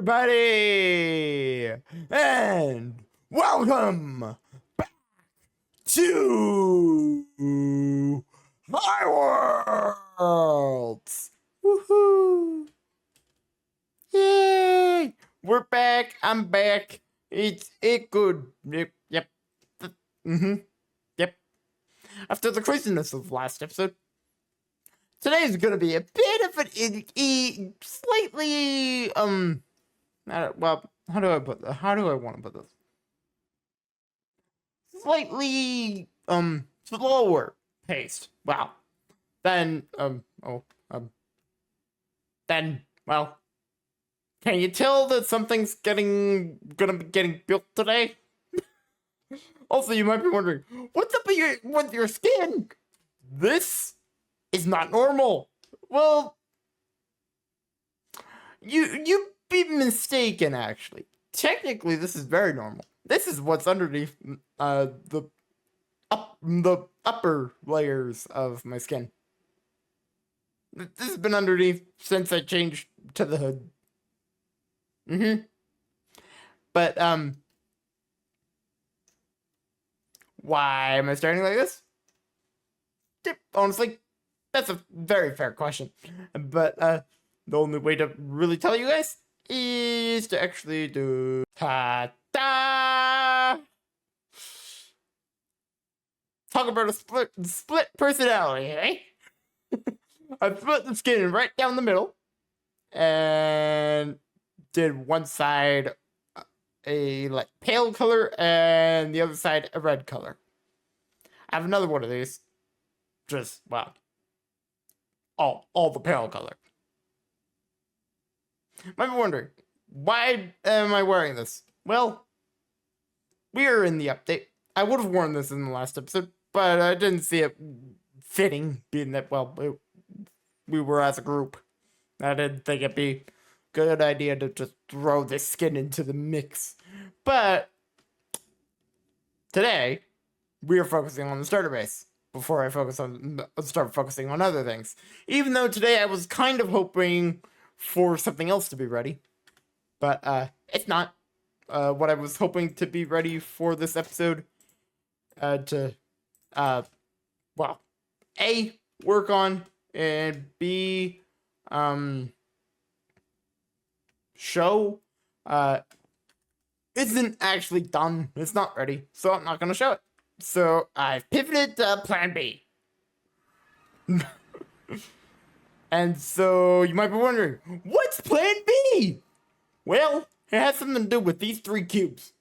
everybody, and welcome back to Highworlds. Woohoo! Yay! We're back. I'm back. It's good. Yep. Yep. After the craziness of last episode, today is gonna be a bit of an slightly well, how do I want to put this? Slightly slower paced. Wow. Then well, can you tell that something's gonna be getting built today? Also, you might be wondering, what's up with your skin? This is not normal. Well, you'd be mistaken, actually. Technically, this is very normal. This is what's underneath the upper layers of my skin. This has been underneath since I changed to the hood. But why am I starting like this? Honestly, that's a very fair question. But the only way to really tell you guys is to actually do ta-da! Talk about a split personality, eh? I split the skin right down the middle and did one side a like pale color and the other side a red color. I have another one of these. Just, wow. All the pale color. Might be wondering, why am I wearing this? Well, we are in the update. I would have worn this in the last episode, but I didn't see it fitting, being that, well, we were as a group. I didn't think it'd be a good idea to just throw this skin into the mix. But today, we are focusing on the starter base before I start focusing on other things. Even though today I was kind of hoping for something else to be ready, but it's not. What I was hoping to be ready for this episode well, A, work on, and B, show, isn't actually done. It's not ready, so I'm not gonna show it. So I've pivoted to plan B. And so you might be wondering, what's plan B? Well, it has something to do with these 3 cubes.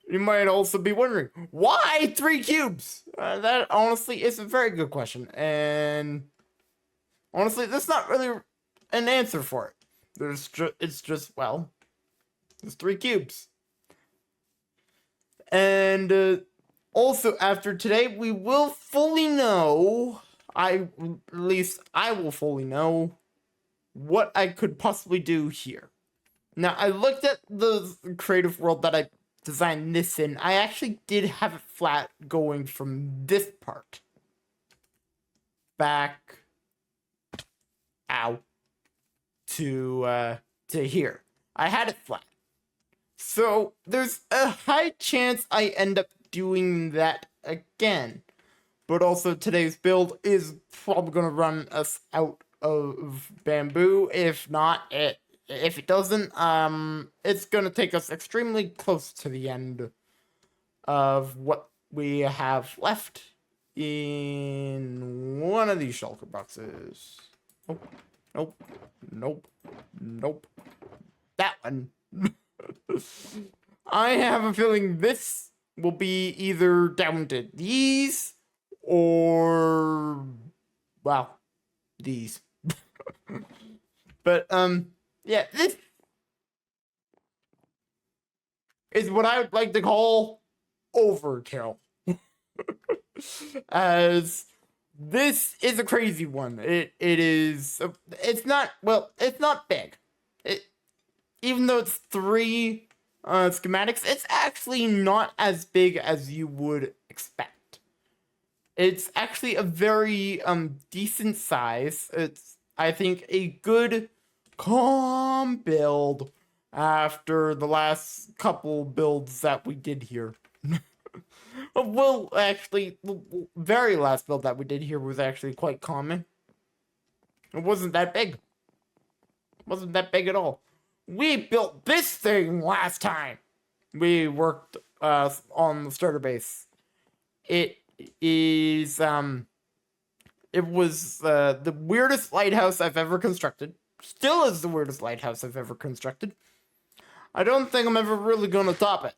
You might also be wondering, why 3 cubes? That honestly is a very good question. And honestly, there's not really an answer for it. It's just, well, there's 3 cubes. And also after today, we will fully know, at least I will fully know what I could possibly do here. Now, I looked at the creative world that I designed this in. I actually did have it flat going from this part back to here. I had it flat. So there's a high chance I end up doing that again. But also today's build is probably going to run us out of bamboo. If not, if it doesn't, it's going to take us extremely close to the end of what we have left in one of these shulker boxes. Nope. That one. I have a feeling this will be either down to these or, well, these. But, yeah, this is what I would like to call overkill. As this is a crazy one. It's not big. Even though it's 3 schematics, it's actually not as big as you would expect. It's actually a very decent size. It's, I think, a good calm build after the last couple builds that we did here. Well, actually, the very last build that we did here was actually quite common. It wasn't that big. It wasn't that big at all. We built this thing last time we worked on the starter base. It is, it was the weirdest lighthouse I've ever constructed. Still is the weirdest lighthouse I've ever constructed. I don't think I'm ever really gonna top it.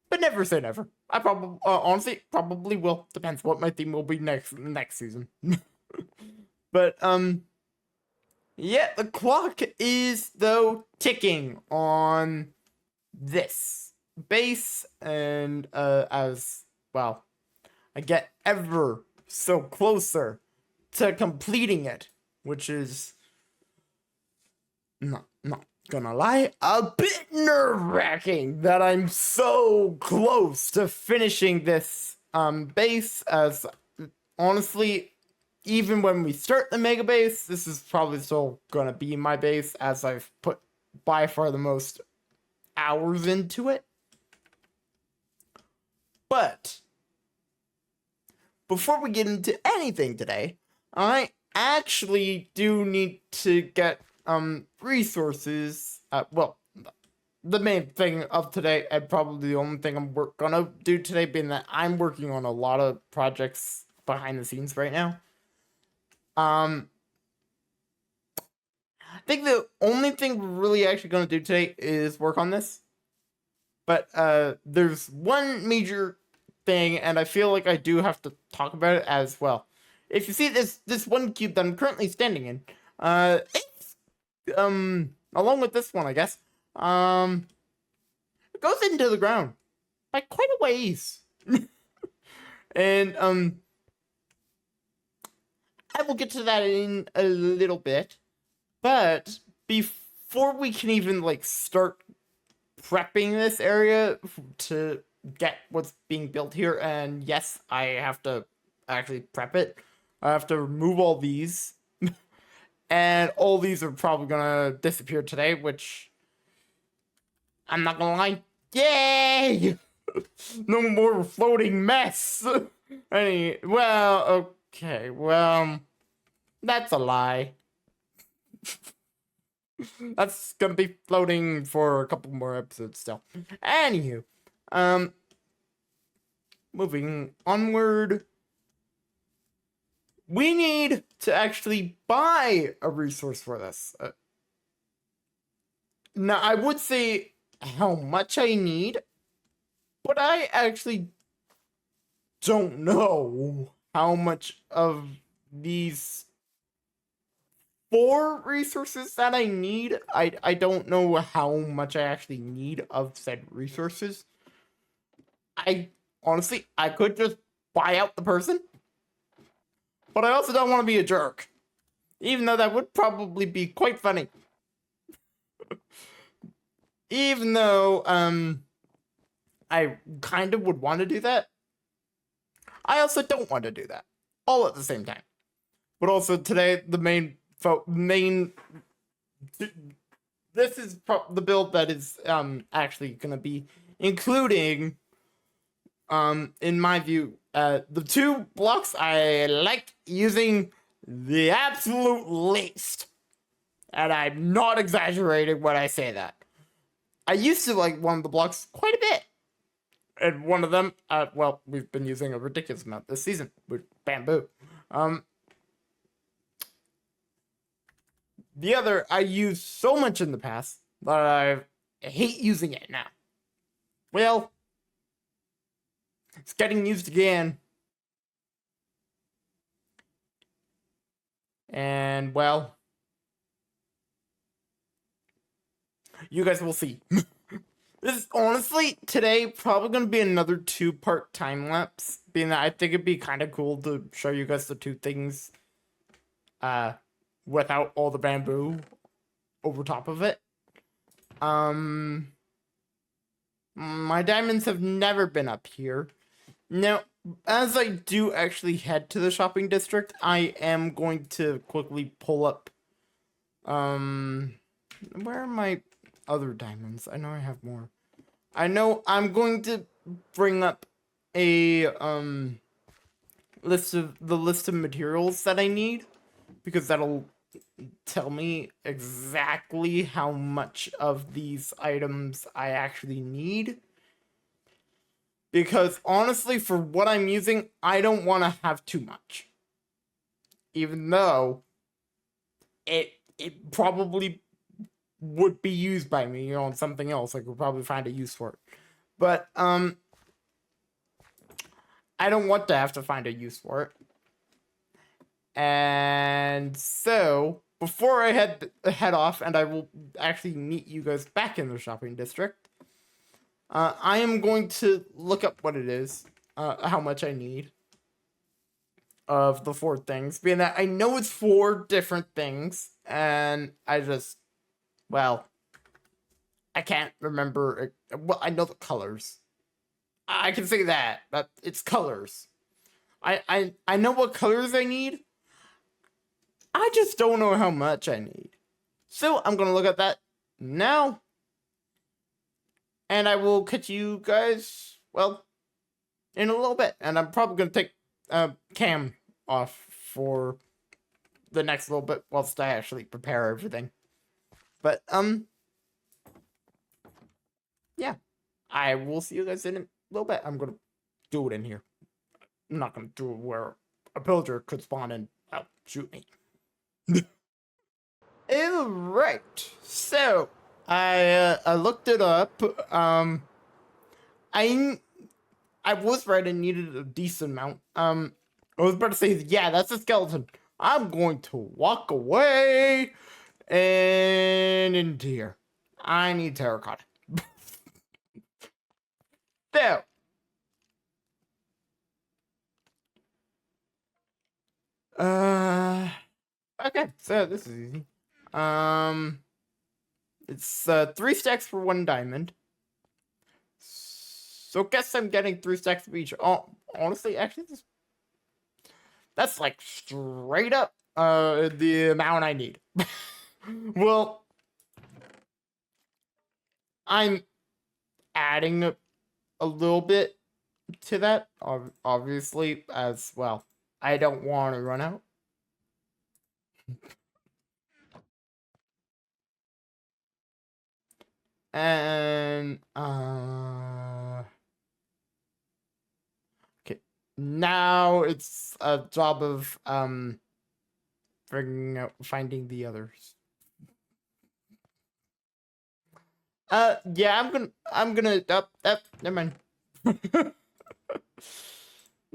But never say never. I probably, honestly, probably will. Depends what my theme will be next season. But, yeah, the clock is, though, ticking on this base, and, as, well, I get ever so closer to completing it, which is, not gonna lie, a bit nerve-wracking that I'm so close to finishing this base, as honestly, even when we start the mega base, this is probably still gonna be my base, as I've put by far the most hours into it. But before we get into anything today, I actually do need to get resources. Well, the main thing of today, and probably the only thing I'm gonna do today, being that I'm working on a lot of projects behind the scenes right now. I think the only thing we're really actually gonna do today is work on this. But there's one major thing, and I feel like I do have to talk about it as well. If you see this one cube that I'm currently standing in, it's along with this one, I guess, it goes into the ground by quite a ways. And I will get to that in a little bit, but before we can even like start prepping this area to get what's being built here, and yes, I have to actually prep it. I have to remove all these, and all these are probably gonna disappear today, which I'm not gonna lie, yay! No more floating mess. Okay, well, that's a lie. That's gonna be floating for a couple more episodes still. Anywho, moving onward, we need to actually buy a resource for this. Now, I would say how much I need, but I actually don't know how much of these 4 resources that I need. I don't know how much I actually need of said resources. Honestly, I could just buy out the person, but I also don't want to be a jerk, even though that would probably be quite funny. Even though, I kind of would want to do that, I also don't want to do that, all at the same time. But also today, the this is the build that is actually gonna be including, in my view, the 2 blocks I like using the absolute least, and I'm not exaggerating when I say that. I used to like one of the blocks quite a bit, and one of them, well, we've been using a ridiculous amount this season with bamboo. The other I used so much in the past that I hate using it now. Well, it's getting used again. And, well, you guys will see. This is honestly, today, probably going to be another 2-part time-lapse, being that I think it'd be kind of cool to show you guys the 2 things, without all the bamboo over top of it. My diamonds have never been up here. Now, as I do actually head to the shopping district, I am going to quickly pull up, where are my other diamonds? I know I have more. I know I'm going to bring up a, list of materials that I need, because that'll tell me exactly how much of these items I actually need. Because honestly, for what I'm using, I don't want to have too much. Even though it probably would be used by me, on something else. I could probably find a use for it. But I don't want to have to find a use for it. And so, before I head off, and I will actually meet you guys back in the shopping district, I am going to look up what it is, how much I need of the 4 things, being that I know it's 4 different things, and I just, well, I can't remember. Well, I know the colors. I can say that it's colors. I know what colors I need. I just don't know how much I need. So I'm gonna look at that now, and I will catch you guys, well, in a little bit. And I'm probably gonna take Cam off for the next little bit whilst I actually prepare everything. But yeah, I will see you guys in a little bit. I'm gonna do it in here. I'm not gonna do it where a pillager could spawn and shoot me. Alright, so I looked it up. I was right, I needed a decent amount. I was about to say, yeah, that's a skeleton. I'm going to walk away and into here. I need terracotta. There. Okay, so this is easy. It's 3 stacks for 1 diamond. So guess I'm getting 3 stacks of each. Oh, honestly, actually, that's like straight up the amount I need. Well, I'm adding a little bit to that, obviously, as well. I don't want to run out. And okay, now it's a job of finding the others. Yeah, I'm gonna never mind.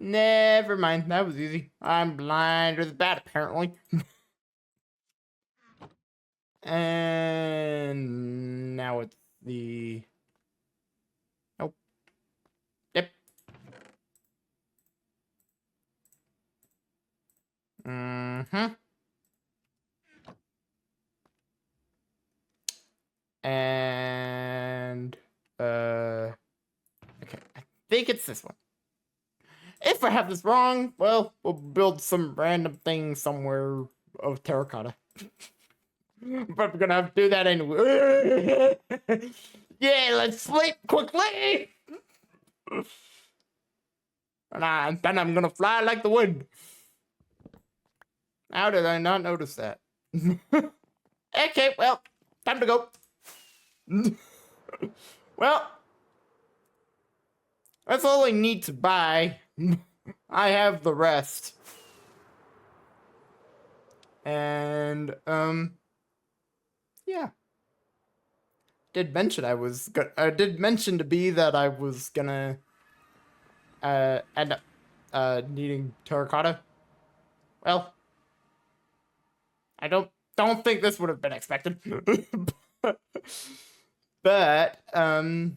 Never mind, that was easy. I'm blind with that apparently. And now it's the, nope. Yep. Mm-hmm. And okay, I think it's this one. If I have this wrong, well, we'll build some random thing somewhere of terracotta. But we're gonna have to do that anyway. Yeah, let's sleep quickly. And then I'm gonna fly like the wind. How did I not notice that? Okay, well, time to go. Well, that's all I need to buy. I have the rest. And yeah. Did mention I did mention to B that I was gonna end up needing terracotta. Well, I don't think this would have been expected. But now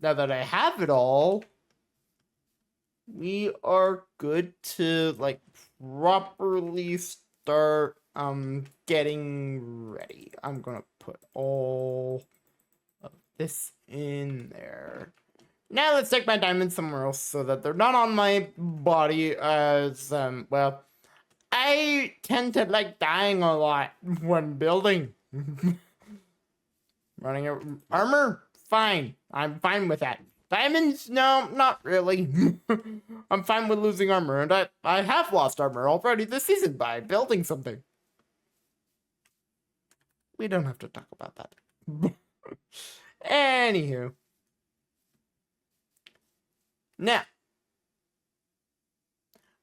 that I have it all, we are good to like properly start getting ready. I'm gonna put all of this in there. Now let's take my diamonds somewhere else so that they're not on my body as, well, I tend to like dying a lot when building. Running armor? Fine. I'm fine with that. Diamonds? No, not really. I'm fine with losing armor, and I have lost armor already this season by building something. We don't have to talk about that. Anywho. Now,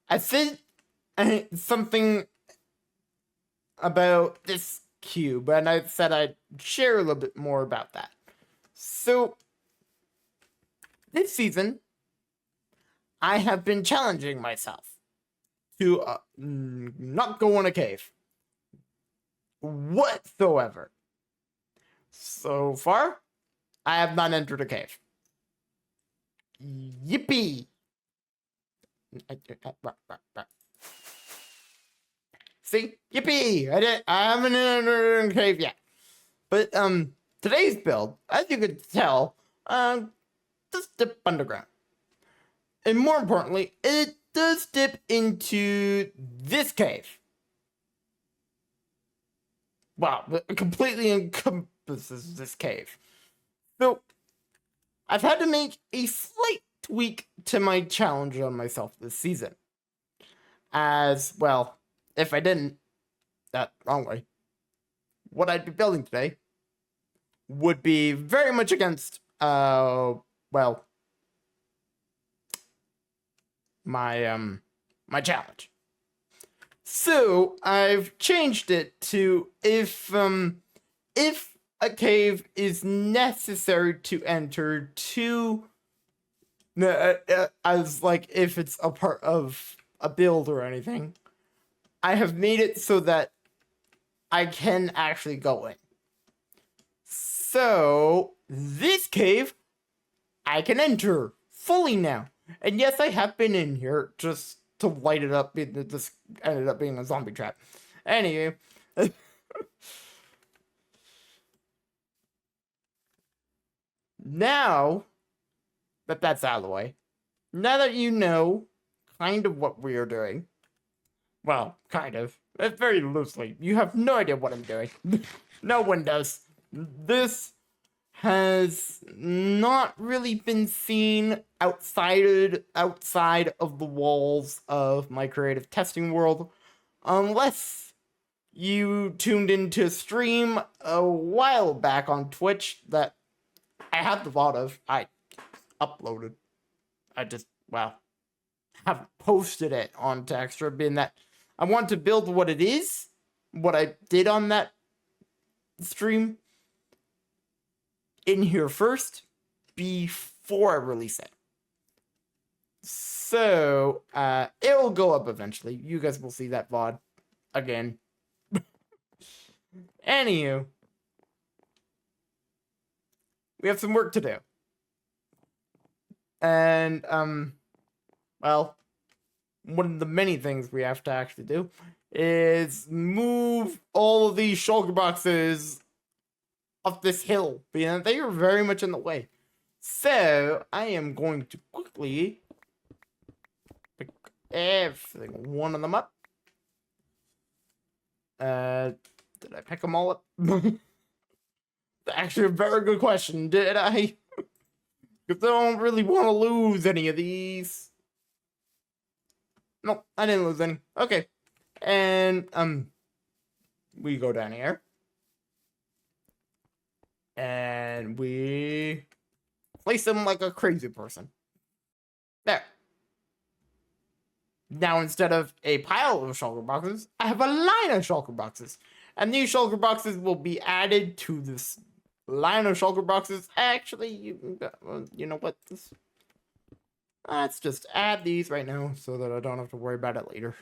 I said something about this cube, and I said I'd share a little bit more about that. So, this season, I have been challenging myself to not go in a cave whatsoever. So far, I have not entered a cave. Yippee! See? Yippee! I haven't entered a cave yet. But today's build, as you can tell, does dip underground. And more importantly, it does dip into this cave. Wow, it completely encompasses this cave. So, I've had to make a slight tweak to my challenge on myself this season. As, well, if I didn't, that wrong way, what I'd be building today would be very much against, well, my challenge. So I've changed it to if a cave is necessary to enter to, as like if it's a part of a build or anything, I have made it so that I can actually go in. So this cave, I can enter fully now. And yes, I have been in here just to light it up. This ended up being a zombie trap. Anyway. Now that that's out of the way, now that you know kind of what we are doing, well, kind of, very loosely, you have no idea what I'm doing. No one does. This has not really been seen outside of the walls of my creative testing world, unless you tuned into a stream a while back on Twitch that I have the VOD of. I uploaded. I just, well, haven't posted it on Textra, being that I want to build what it is, what I did on that stream, in here first before I release it. So it will go up eventually. You guys will see that VOD again. Anywho, we have some work to do. And well, one of the many things we have to actually do is move all of these shulker boxes up this hill, being they are very much in the way. So I am going to quickly pick one of them up. Did I pick them all up? Actually, a very good question. Did I? Because I don't really want to lose any of these. No, I didn't lose any. Okay. And we go down here. And we place them like a crazy person. There. Now, instead of a pile of shulker boxes, I have a line of shulker boxes. And these shulker boxes will be added to this line of shulker boxes. Actually, you know what? Let's just add these right now so that I don't have to worry about it later.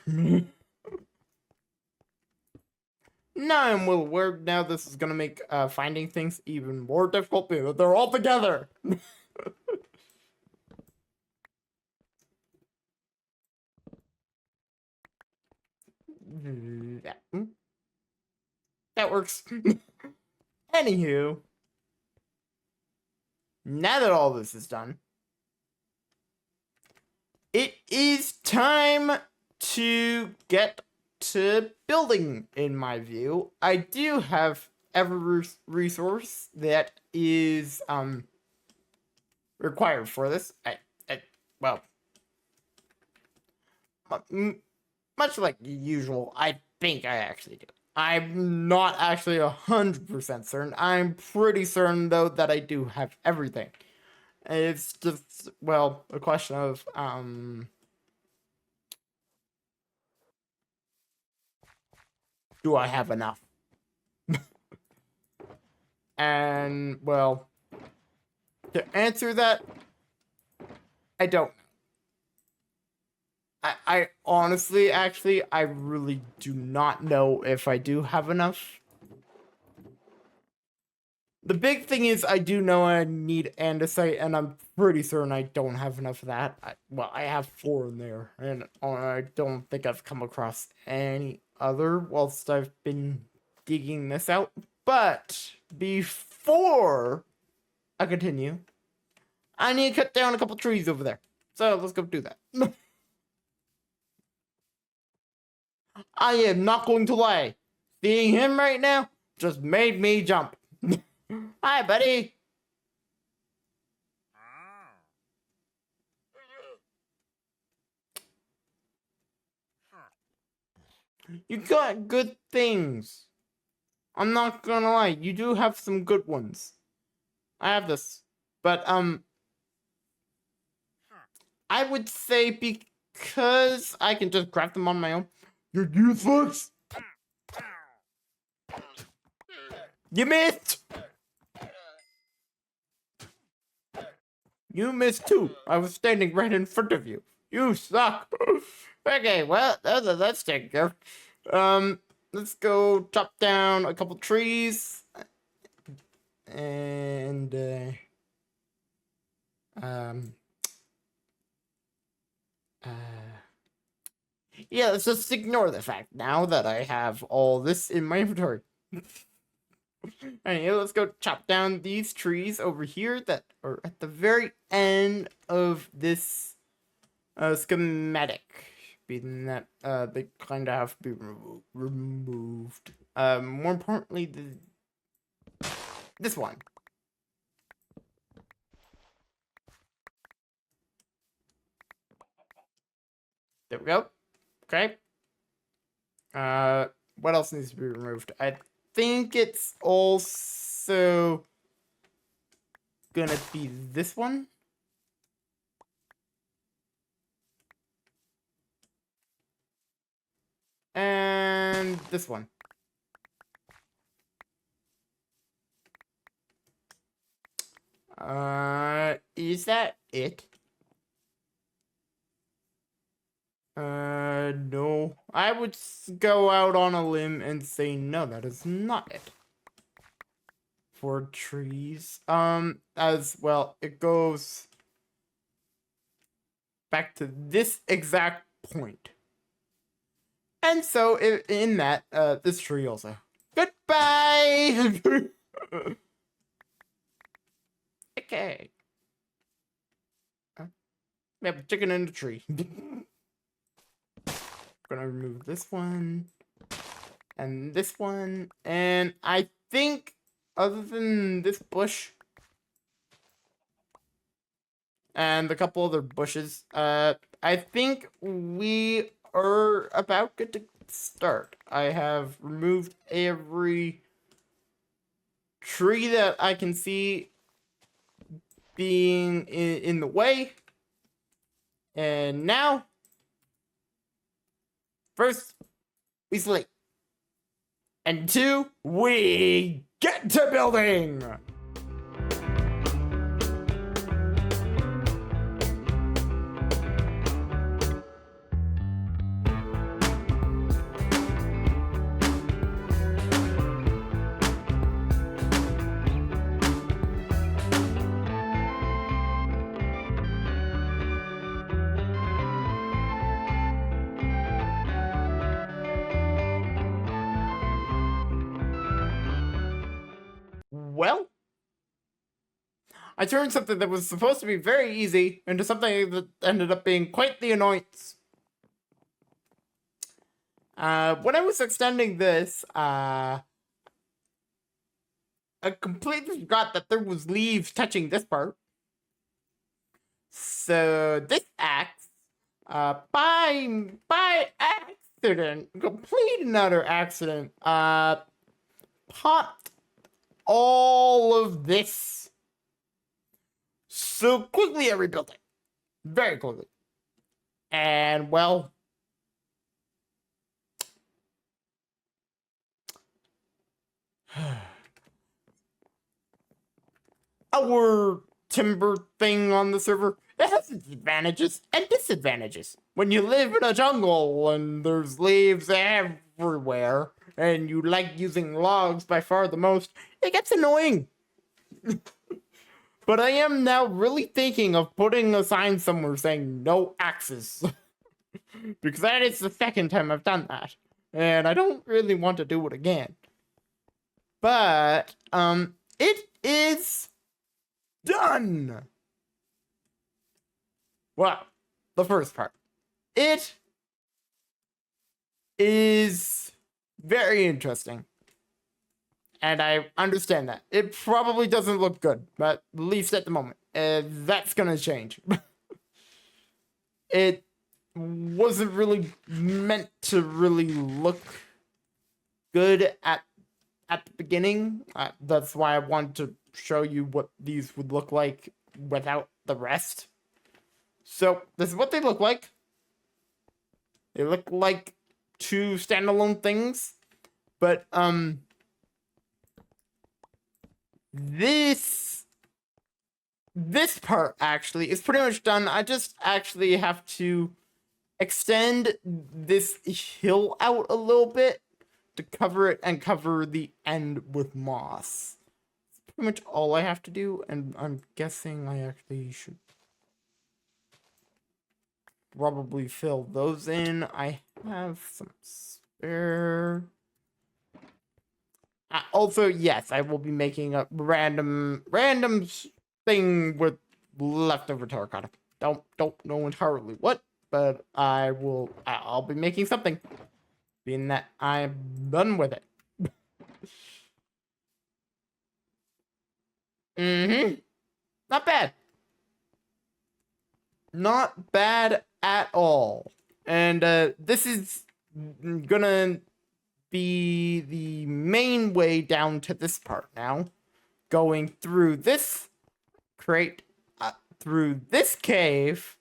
Now I'm well aware now this is going to make finding things even more difficult because they're all together. That works. Anywho, now that all this is done, it is time to get to building, in my view. I do have every resource that is required for this. Well, much like usual, I think I actually do. I'm not actually 100% certain. I'm pretty certain, though, that I do have everything. It's just, well, a question of, do I have enough? And, well, to answer that, I don't know. I honestly, actually, I really do not know if I do have enough. The big thing is I do know I need andesite, and I'm pretty certain I don't have enough of that. Well, I have 4 in there, and I don't think I've come across any other whilst I've been digging this out. But before I continue, I need to cut down a couple trees over there. So let's go do that. I am not going to lie. Seeing him right now just made me jump. Hi, buddy. You got good things. I'm not gonna lie. You do have some good ones. I have this. But, I would say because I can just craft them on my own. You're useless. You missed. You missed too. I was standing right in front of you. You suck. Okay, well, that's taken care of. Let's go chop down a couple trees. And, yeah, let's just ignore the fact now that I have all this in my inventory. Anyway, let's go chop down these trees over here that are at the very end of this schematic. Being that they kind of have to be removed. More importantly, this one. There we go. Okay. What else needs to be removed? I think it's also gonna be this one. And this one. Is that it? No. I would go out on a limb and say no, that is not it. For trees. As well, it goes back to this exact point. And so, in that, this tree also. Goodbye! Okay. We have a chicken in the tree. Gonna remove this one. And this one. And I think, other than this bush, and a couple other bushes, I think we are about good to start. I have removed every tree that I can see being in the way. And now, first, we sleep. And 2, we get to building! Well, I turned something that was supposed to be very easy into something that ended up being quite the annoyance. When I was extending this, I completely forgot that there was leaves touching this part. So this axe, by accident, complete and utter accident, popped all of this. So quickly I rebuilt it. Very quickly. And well, our timber thing on the server, it has its advantages and disadvantages. When you live in a jungle and there's leaves everywhere, and you like using logs by far the most, it gets annoying. But I am now really thinking of putting a sign somewhere saying no axes. Because that is the second time I've done that. And I don't really want to do it again. But, it is done! Well, the first part. It is very interesting. And I understand that. It probably doesn't look good, but at least at the moment. That's gonna change. It wasn't really meant to really look good at the beginning. That's why I wanted to show you what these would look like without the rest. So, this is what they look like. They look like two standalone things. But, this part actually is pretty much done. I just actually have to extend this hill out a little bit to cover it and cover the end with moss. That's pretty much all I have to do, and I'm guessing I actually should probably fill those in. I have some spare. Also, yes, I will be making a random thing with leftover terracotta. Don't know entirely what, but I'll be making something. Being that I'm done with it. Not bad. Not bad at all. And this is gonna be the main way down to this part now. Going through this crate, through this cave,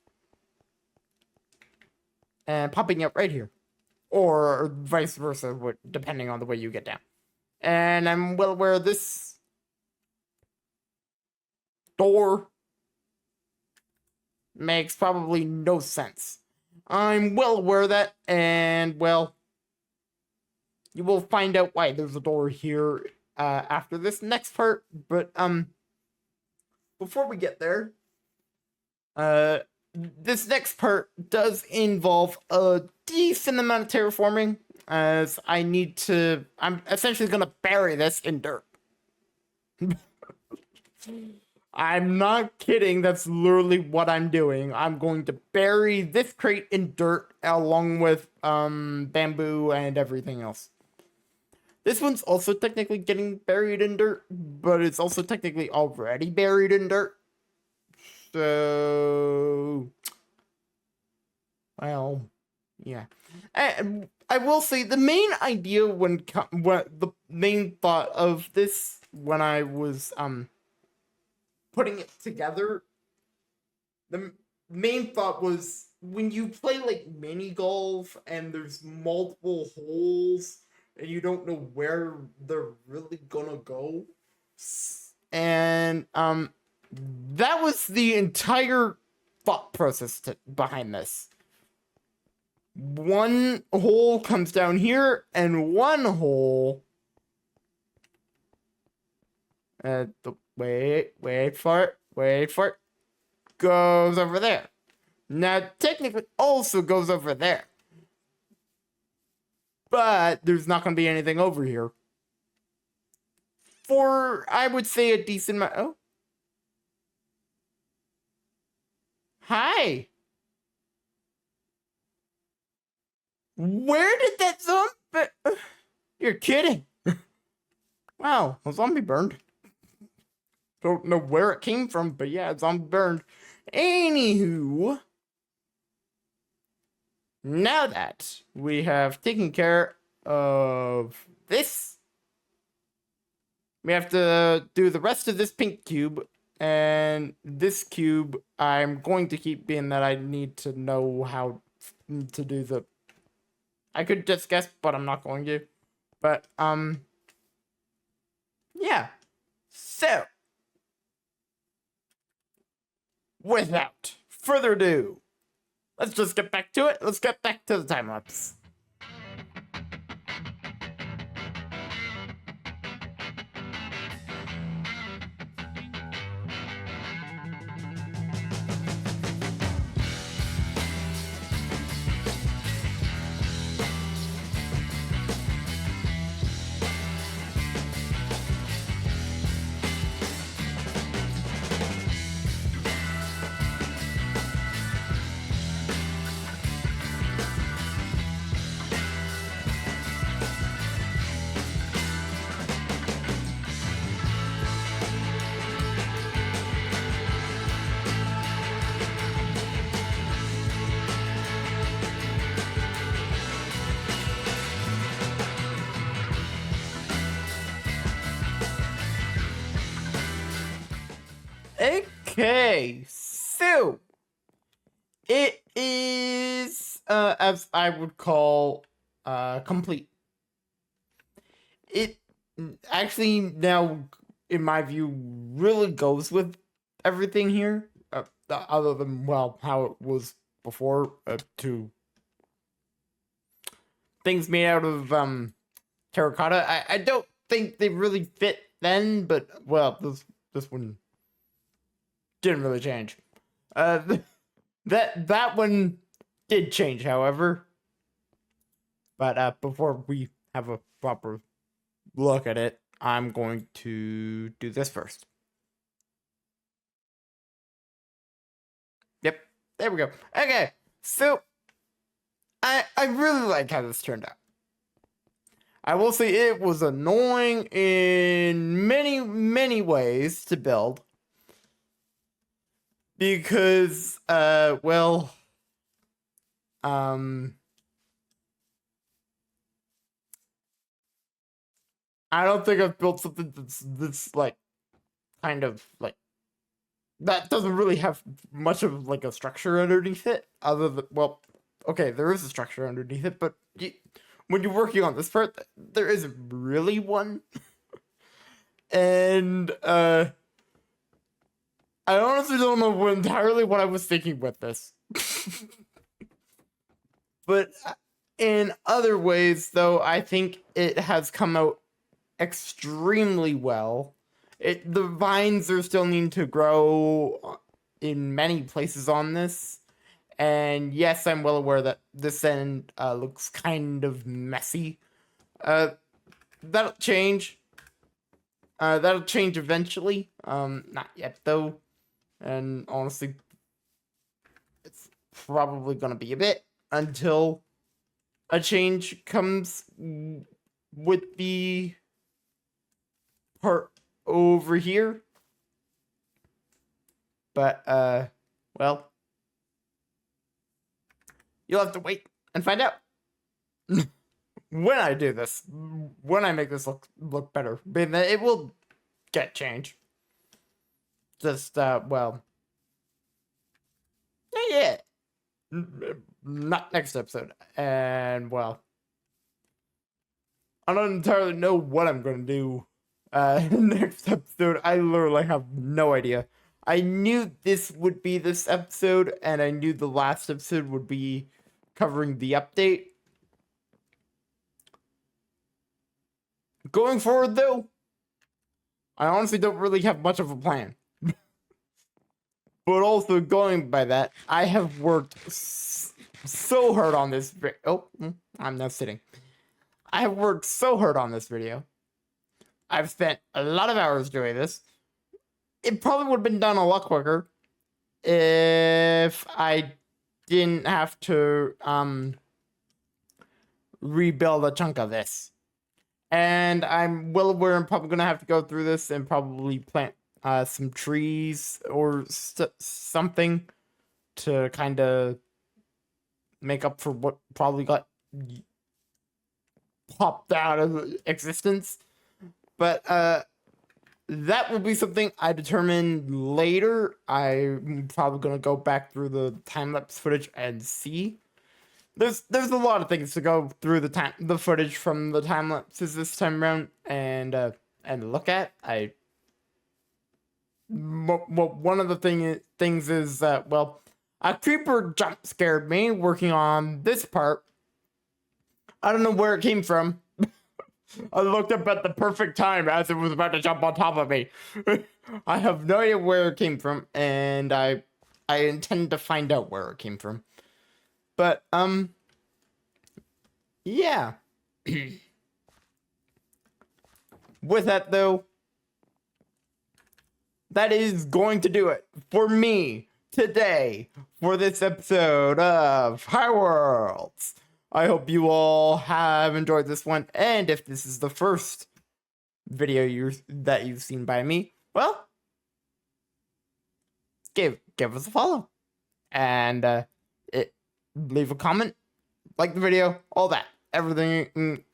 and popping up right here. Or vice versa, depending on the way you get down. And I'm well aware this door makes probably no sense. I'm well aware of that, and well, you will find out why there's a door here after this next part. But before we get there, this next part does involve a decent amount of terraforming, as I'm essentially gonna bury this in dirt. I'm not kidding, that's literally what I'm doing. I'm going to bury this crate in dirt along with bamboo and everything else. This one's also technically getting buried in dirt, but it's also technically already buried in dirt. So, well, yeah. And I will say the main idea what the main thought of this when I was putting it together, the main thought was when you play like mini golf and there's multiple holes and you don't know where they're really gonna go, and that was the entire thought process behind this. One hole comes down here, and one hole. Wait for it. Goes over there. Now, technically, also goes over there. But there's not going to be anything over here. For, I would say, a decent amount. Oh. Hi. Where did that zombie... You're kidding. Wow, a zombie burned. Don't know where it came from, but yeah, a zombie burned. Anywho, now that we have taken care of this, we have to do the rest of this pink cube. And this cube, I'm going to keep being that I need to know how to do the... I could just guess, but I'm not going to. But, yeah. So, without further ado, let's just get back to it. Let's get back to the time lapse. Okay, so it is as I would call complete. It actually now, in my view, really goes with everything here, other than, well, how it was before, to things made out of terracotta. I don't think they really fit then, but well, this one didn't really change. That one did change, however. But before we have a proper look at it, I'm going to do this first. Yep, there we go. Okay, so I really like how this turned out. I will say it was annoying in many ways to build. Because, well, I don't think I've built something that's like, kind of, like, that doesn't really have much of, like, a structure underneath it, other than, well, okay, there is a structure underneath it, but when you're working on this part, there isn't really one. And, I honestly don't know entirely what I was thinking with this. But in other ways, though, I think it has come out extremely well. The vines are still needing to grow in many places on this. And yes, I'm well aware that this end looks kind of messy. That'll change. That'll change eventually. Not yet, though. And honestly, it's probably gonna be a bit until a change comes with the part over here. But, well, you'll have to wait and find out. When I do this, when I make this look better, but it will get changed. Just, well, yeah, not next episode. And, well, I don't entirely know what I'm going to do next episode. I literally have no idea. I knew this would be this episode, and I knew the last episode would be covering the update. Going forward, though, I honestly don't really have much of a plan. But also, going by that, I have worked so hard on this video. Oh, I'm not sitting. I have worked so hard on this video. I've spent a lot of hours doing this. It probably would have been done a lot quicker if I didn't have to rebuild a chunk of this. And I'm well aware I'm probably gonna have to go through this and probably plant some trees or something to kind of make up for what probably got popped out of existence. But that will be something I determine later. I'm probably gonna go back through the time-lapse footage and see. There's a lot of things to go through the footage from the time lapses this time around and look at. One of the things is that, well, a creeper jump scared me working on this part. I don't know where it came from. I looked up at the perfect time as it was about to jump on top of me. I have no idea where it came from, and I intend to find out where it came from. But, yeah. With that, though, that is going to do it for me today for this episode of Highworlds. I hope you all have enjoyed this one, and if this is the first video that you've seen by me, well, give us a follow, and leave a comment, like the video, all that, everything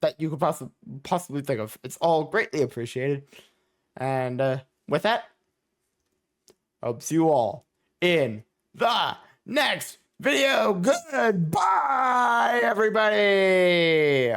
that you could possibly think of. It's all greatly appreciated. And with that, hope to see you all in the next video. Goodbye, everybody.